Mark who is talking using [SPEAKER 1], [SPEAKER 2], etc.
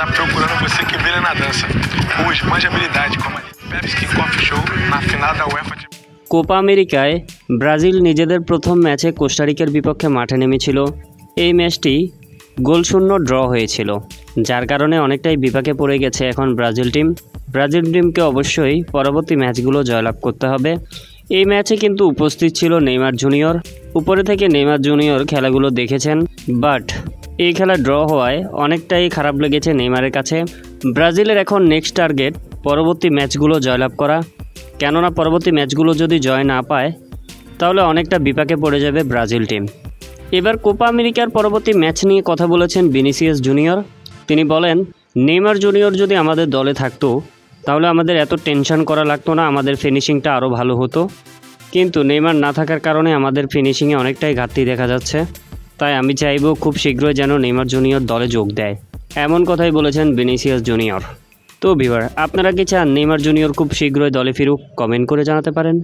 [SPEAKER 1] tá procurando você que brilha na dança. Hoje, mande habilidade como a Pepsi Coffee Show na final da UEFA.
[SPEAKER 2] Copa আমেরিকায় Brazil নিজেদের প্রথম ম্যাচে কোস্টারিকার বিপক্ষে মাঠে নেমেছিল। এই ম্যাচটি গোলশূন্য ড্র হয়েছিল, যার কারণে অনেকটাই বিপাকে পড়ে গেছে এখন ব্রাজিল টিমকে অবশ্যই পরবর্তী ম্যাচগুলো জয়লাভ করতে হবে। এই ম্যাচে কিন্তু উপস্থিত ছিল নেইমার জুনিয়র। উপরে থেকে নেইমার জুনিয়র খেলাগুলো দেখেছেন, বাট এই খেলা ড্র হওয়ায় অনেকটাই খারাপ লেগেছে নেইমারের কাছে। ব্রাজিলের এখন নেক্সট টার্গেট পরবর্তী ম্যাচগুলো জয়লাভ করা, কেননা পরবর্তী ম্যাচগুলো যদি জয় না পায় তাহলে অনেকটা বিপাকে পড়ে যাবে ব্রাজিল টিম। এবার কোপা আমেরিকার পরবর্তী ম্যাচ নিয়ে কথা বলেছেন ভিনিসিয়াস জুনিয়র। তিনি বলেন, নেইমার জুনিয়র যদি আমাদের দলে থাকতো তাহলে আমাদের এত টেনশন করা লাগতো না, আমাদের ফিনিশিংটা আরও ভালো হতো। কিন্তু নেইমার না থাকার কারণে আমাদের ফিনিশিংয়ে অনেকটাই ঘাটতি দেখা যাচ্ছে। তাই আমি চাইব খুব শীঘ্রই যেন নেইমার জুনিয়র দলে যোগ দেয়, এমন কথাই বলেছেন ভিনিসিয়াস জুনিয়র। তো ভিউয়ার, আপনারা কি চান নেইমার জুনিয়র খুব শীঘ্রই দলে ফিরুক? কমেন্ট করে জানাতে পারেন।